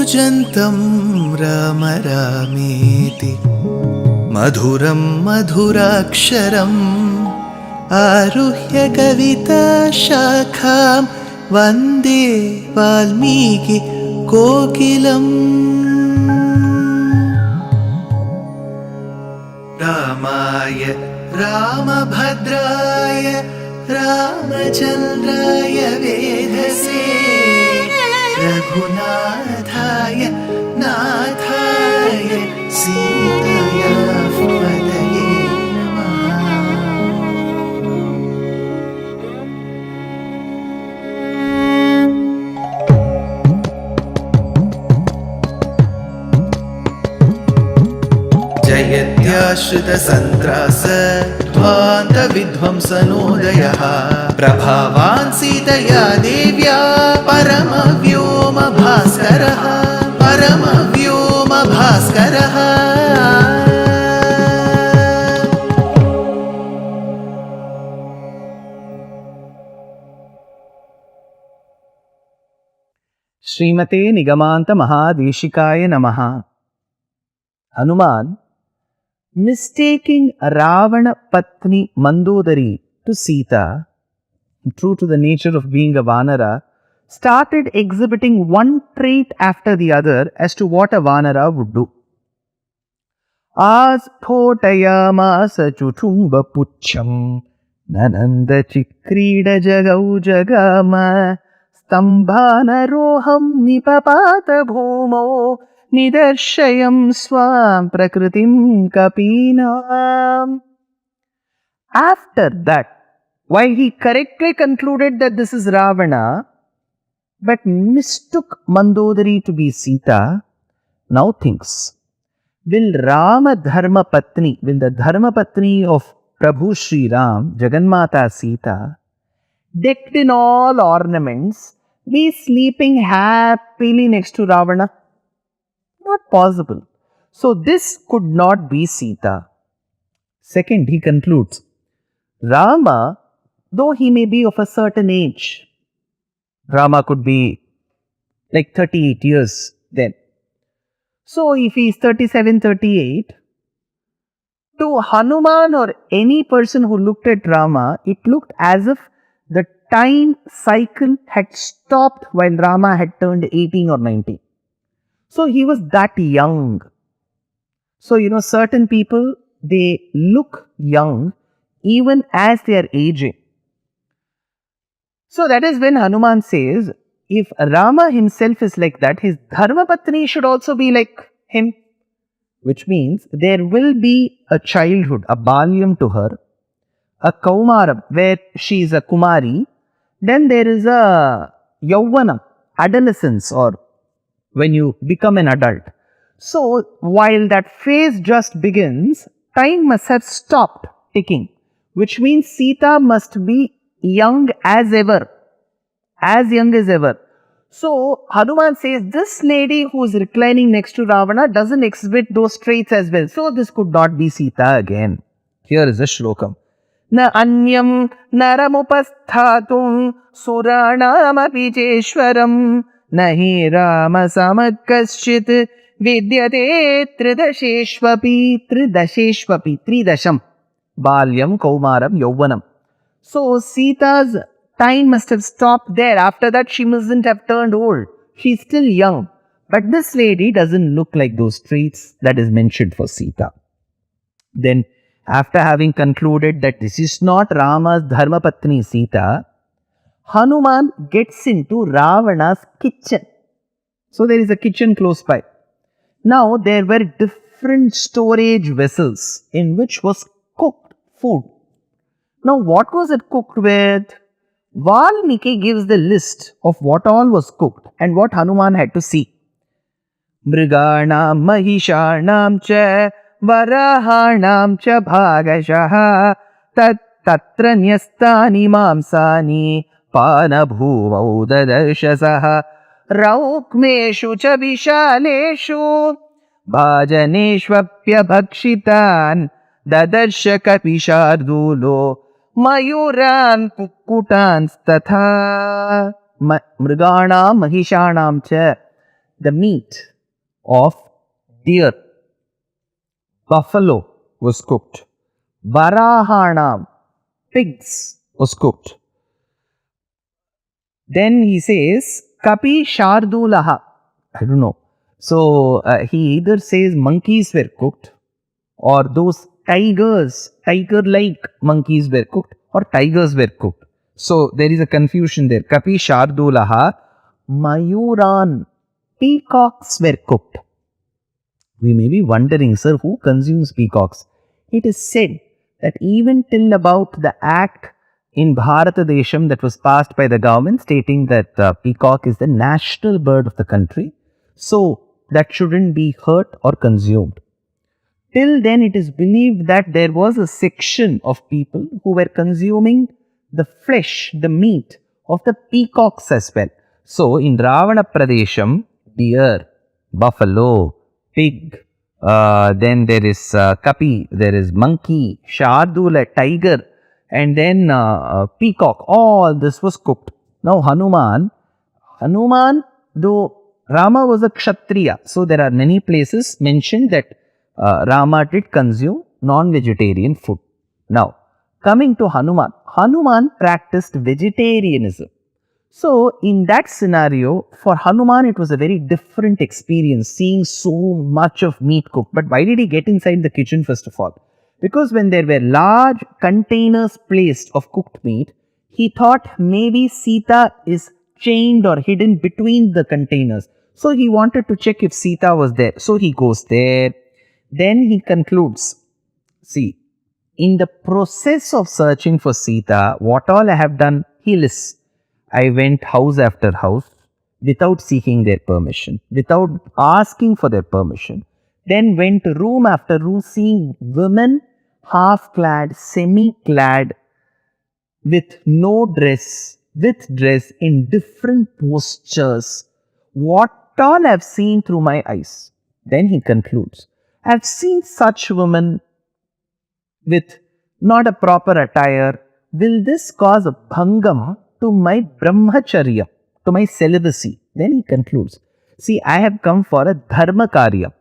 कूजन्तं राम रामेति मधुरं मधुराक्षरम् आरुह्य कविताशाखां वन्दे वाल्मीकि कोकिलम्। रामाय रामभद्राय रामचन्द्राय वेधसे रघुनाथाय नाथाय सीताया पतये नमः। जयत्याश्रितसन्त्रास ध्वान्तविध्वंसनोदयः प्रभावान् सीतया देव्या परमव्योमभास्करः परमव्योमभास्करः। श्रीमते निगमांत महादेशिकाय नमः। Hanuman, mistaking Ravana Patni Mandodari to Sita, true to the nature of being a Vanara, started exhibiting one trait after the other as to what a Vanara would do. Asphotayamasa chuchumba pucham nananda chikrida jagau jagama stambhanaroham nipapata bhumo nidarshayam swam prakritim kapinam. After that, while he correctly concluded that this is Ravana, but mistook Mandodari to be Sita, now thinks, will Rama Dharma Patni, will the Dharma Patni of Prabhu Sri Ram, Jagannmata Sita, decked in all ornaments, be sleeping happily next to Ravana? Not possible. So this could not be Sita. Second, he concludes, Rama, though he may be of a certain age, Rama could be like 38 years then. So if he is 37, 38, to Hanuman or any person who looked at Rama, it looked as if the time cycle had stopped while Rama had turned 18 or 19. So he was that young. So, certain people, they look young even as they are aging. So that is when Hanuman says, if Rama himself is like that, his Dharma Patni should also be like him. Which means there will be a childhood, a balyam to her, a kaumaram where she is a kumari, then there is a yauvanam, adolescence, or when you become an adult. So while that phase just begins, time must have stopped ticking, which means Sita must be young as ever, as young as ever. So Hanuman says this lady who is reclining next to Ravana doesn't exhibit those traits as well. So this could not be Sita again. Here is a shlokam. Na anyam naramupasthatum suranamapi cheshwaram nahi rama samakaschit vidyate tridasheshvapi tridasham balyam kaumaram yauvanam. So Sita's time must have stopped there. After that, she mustn't have turned old. She's still young. But this lady doesn't look like those traits that is mentioned for Sita. Then, after having concluded that this is not Rama's Dharma Patni Sita, Hanuman gets into Ravana's kitchen. So there is a kitchen close by. Now, there were different storage vessels in which was cooked food. Now, what was it cooked with? Valmiki gives the list of what all was cooked and what Hanuman had to see. Mriganam mahishanam cha varahanam cha bhagashaha tatra nyastani mamsani panabhumau dadarshasah raukmeshu cha vishaleshu bhajaneshvapya bhakshitan dadarshaka kapishardulo Mayuran Kukutans Tatha Mriganam Mahishanam Cha. the meat of deer, buffalo was cooked. Varahanam, pigs was cooked. Then he says, Kapi Shardulaha. I don't know. So he either says monkeys were cooked, or those tiger-like monkeys were cooked, or tigers were cooked. So there is a confusion there. Kapi Shardulaha, Mayuran, peacocks were cooked. We may be wondering, sir, who consumes peacocks? It is said that even till about the act in Bharatadesham that was passed by the government stating that peacock is the national bird of the country, so that shouldn't be hurt or consumed. Till then, it is believed that there was a section of people who were consuming the flesh, the meat of the peacocks as well. So, in Ravana Pradesham, deer, buffalo, pig, then there is kapi, there is monkey, shardula, tiger, and then peacock. All this was cooked. Now, Hanuman, though Rama was a Kshatriya, so there are many places mentioned that Rama did consume non-vegetarian food. Now, coming to Hanuman, Hanuman practiced vegetarianism. So, in that scenario, for Hanuman, it was a very different experience seeing so much of meat cooked. But why did he get inside the kitchen first of all? Because when there were large containers placed of cooked meat, he thought maybe Sita is chained or hidden between the containers. So, he wanted to check if Sita was there. So, he goes there. Then he concludes, see, in the process of searching for Sita, what all I have done, he lists. I went house after house without seeking their permission, without asking for their permission. Then went room after room seeing women half-clad, semi-clad, with no dress, with dress in different postures. What all I have seen through my eyes. Then he concludes, I have seen such women with not a proper attire. Will this cause a bhangam to my brahmacharya, to my celibacy? Then he concludes, see, I have come for a dharma karya.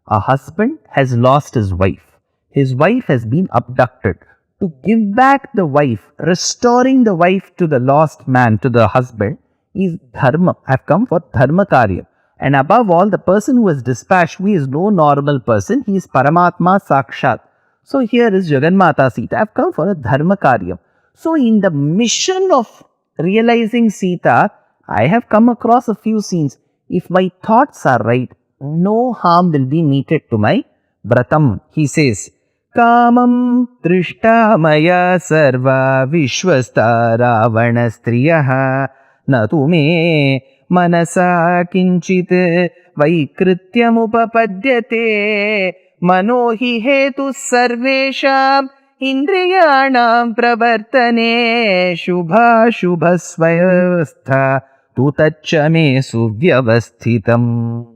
A husband has lost his wife. His wife has been abducted. To give back the wife, restoring the wife to the lost man, to the husband, is dharma. I have come for dharma karya. And above all, the person who is dispatched, he is no normal person. He is Paramatma Sakshat. So here is Jagannatha Sita. I have come for a dharma karya. So in the mission of realizing Sita, I have come across a few scenes. If my thoughts are right, no harm will be meted to my bratam. He says, Kamam trishta maya sarva vishwasta ravana striyaha na tume manasa kinchit vaikrityam upapadyate manohi hetu sarvesham Indriyanam pravartane shubha shubha svayavastha tutachame suvyavasthitam.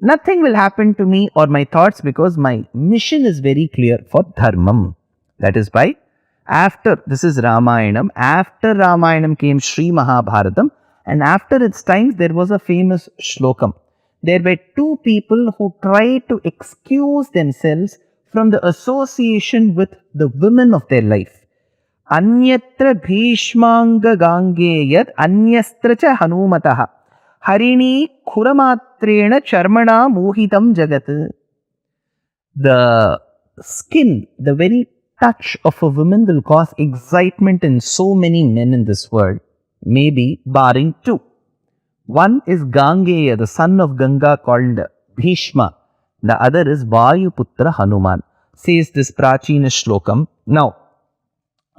Nothing will happen to me or my thoughts because my mission is very clear for dharmam. That is why after, this is Ramayanam, after Ramayanam came Sri Mahabharatam, and after its times there was a famous shlokam. There were two people who tried to excuse themselves from the association with the women of their life. Anyatra bhishmanga gangeyat anyastra cha hanumataha harini khuramatrena charmana mohitam jagat. The skin, the very touch of a woman will cause excitement in so many men in this world, maybe barring two. One is Gangeya, the son of Ganga called Bhishma. The other is Vayuputra Hanuman, says this Prachina Shlokam. Now,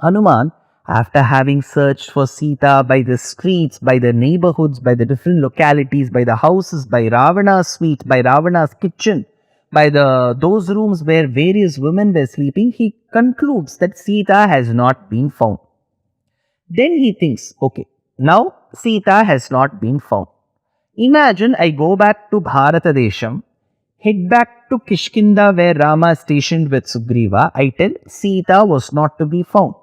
Hanuman, after having searched for Sita by the streets, by the neighborhoods, by the different localities, by the houses, by Ravana's suite, by Ravana's kitchen, by those rooms where various women were sleeping, he concludes that Sita has not been found. Then he thinks, okay, now Sita has not been found. Imagine I go back to Bharatadesham, head back to Kishkinda where Rama is stationed with Sugriva. I tell Sita was not to be found.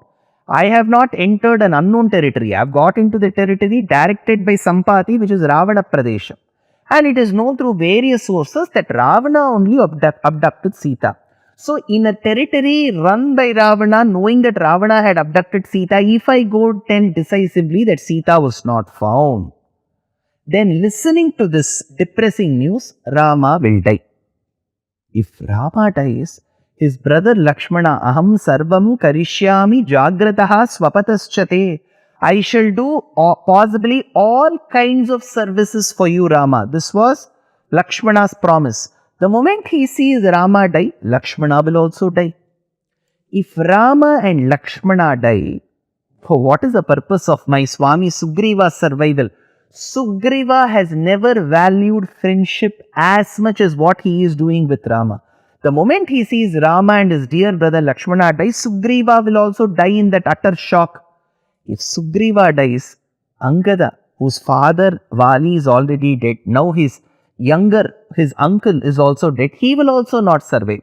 I have not entered an unknown territory. I have got into the territory directed by Sampati, which is Ravana Pradesham. And it is known through various sources that Ravana only abducted Sita. So, in a territory run by Ravana, knowing that Ravana had abducted Sita, if I go tell decisively that Sita was not found, then listening to this depressing news, Rama will die. If Rama dies, his brother Lakshmana, aham sarvam karishyami jagrataha swapataschate. I shall do possibly all kinds of services for you, Rama. This was Lakshmana's promise. The moment he sees Rama die, Lakshmana will also die. If Rama and Lakshmana die, for what is the purpose of my Swami Sugriva's survival? Sugriva has never valued friendship as much as what he is doing with Rama. The moment he sees Rama and his dear brother Lakshmana die, Sugriva will also die in that utter shock. If Sugriva dies, Angada, whose father Vali is already dead, now his uncle is also dead, he will also not survive.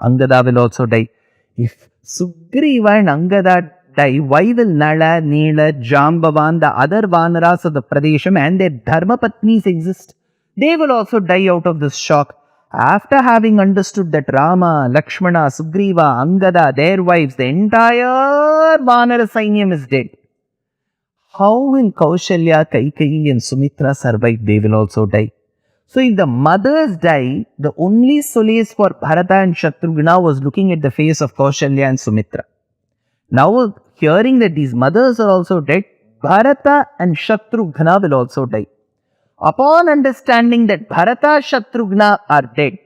Angada will also die. If Sugriva and Angada die, why will Nala, Nila, Jambavan, the other Vanaras of the Pradesham and their Dharma Patnis exist? They will also die out of this shock. After having understood that Rama, Lakshmana, Sugriva, Angada, their wives, the entire Vanara Sainyam is dead. How will Kaushalya, Kaikeyi and Sumitra survive? They will also die. So if the mothers die, the only solace for Bharata and Shatrughna was looking at the face of Kaushalya and Sumitra. Now hearing that these mothers are also dead, Bharata and Shatrughna will also die. Upon understanding that Bharata, Shatrughna are dead,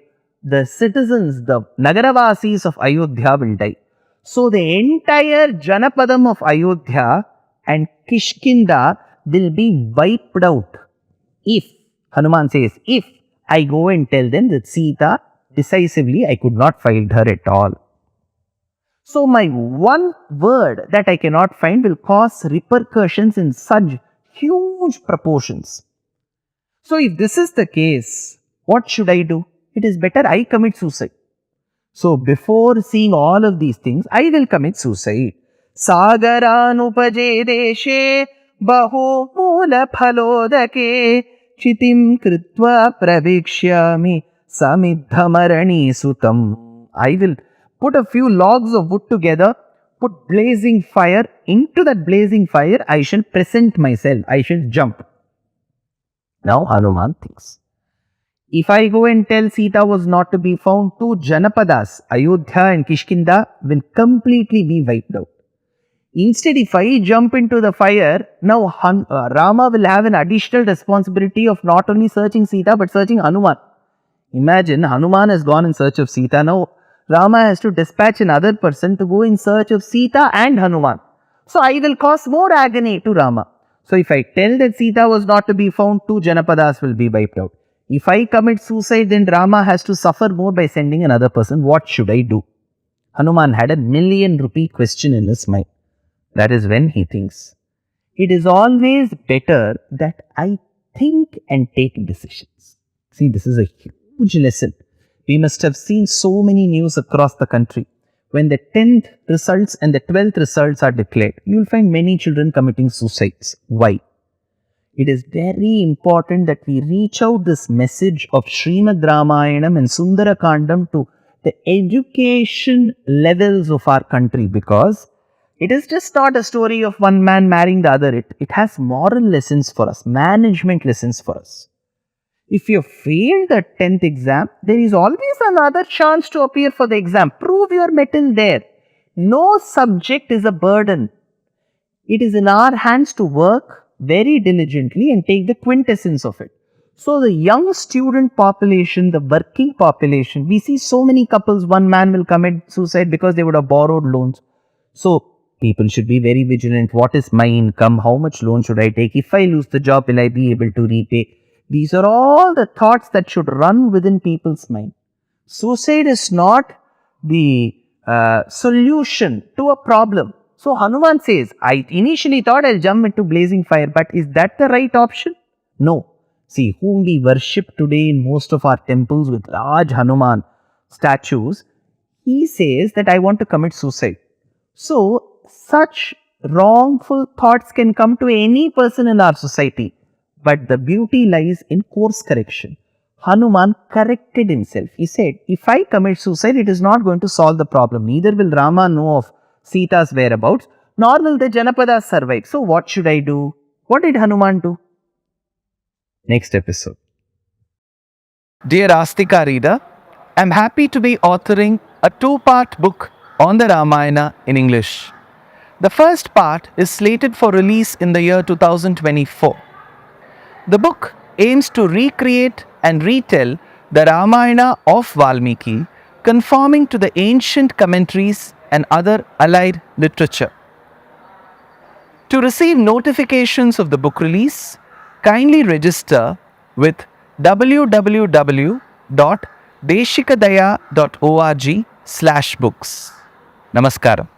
the citizens, the Nagaravasis of Ayodhya will die. So the entire Janapadam of Ayodhya and Kishkinda will be wiped out. If, Hanuman says, if I go and tell them that Sita, decisively I could not find her at all. So my one word that I cannot find will cause repercussions in such huge proportions. So if this is the case, what should I do? It is better I commit suicide. So before seeing all of these things, I will commit suicide. Sagaranupajye deshe bahu mula phalodake chitim kritva pravikshyami samidhamarani sutam. I will put a few logs of wood together, put blazing fire. Into that blazing fire, I shall present myself. I shall jump. Now Hanuman thinks, if I go and tell Sita was not to be found, two Janapadas, Ayodhya and Kishkinda, will completely be wiped out. Instead, if I jump into the fire, now Rama will have an additional responsibility of not only searching Sita but searching Hanuman. Imagine, Hanuman has gone in search of Sita. Now Rama has to dispatch another person to go in search of Sita and Hanuman. So I will cause more agony to Rama. So if I tell that Sita was not to be found, two Janapadas will be wiped out. If I commit suicide, then Rama has to suffer more by sending another person. What should I do? Hanuman had a ₹1,000,000 question in his mind. That is when he thinks, it is always better that I think and take decisions. See, this is a huge lesson. We must have seen so many news across the country. When the 10th results and the 12th results are declared, you will find many children committing suicides. Why? It is very important that we reach out this message of Srimad Ramayanam and Sundara Kandam to the education levels of our country, because it is just not a story of one man marrying the other. It has moral lessons for us, management lessons for us. If you fail the 10th exam, there is always another chance to appear for the exam. Prove your mettle there. No subject is a burden. It is in our hands to work very diligently and take the quintessence of it. So the young student population, the working population, we see so many couples, one man will commit suicide because they would have borrowed loans. So people should be very vigilant. What is my income? How much loan should I take? If I lose the job, will I be able to repay? These are all the thoughts that should run within people's mind. Suicide is not the solution to a problem. So Hanuman says, I initially thought I'll jump into blazing fire, but is that the right option? No. See, whom we worship today in most of our temples with large Hanuman statues, he says that I want to commit suicide. So, such wrongful thoughts can come to any person in our society. But the beauty lies in course correction. Hanuman corrected himself. He said, if I commit suicide, it is not going to solve the problem. Neither will Rama know of Sita's whereabouts, nor will the Janapadas survive. So what should I do? What did Hanuman do? Next episode. Dear Astika reader, I am happy to be authoring a two-part book on the Ramayana in English. The first part is slated for release in the year 2024. The book aims to recreate and retell the Ramayana of Valmiki, conforming to the ancient commentaries and other allied literature. To receive notifications of the book release, kindly register with www.deshikadaya.org/books. Namaskaram.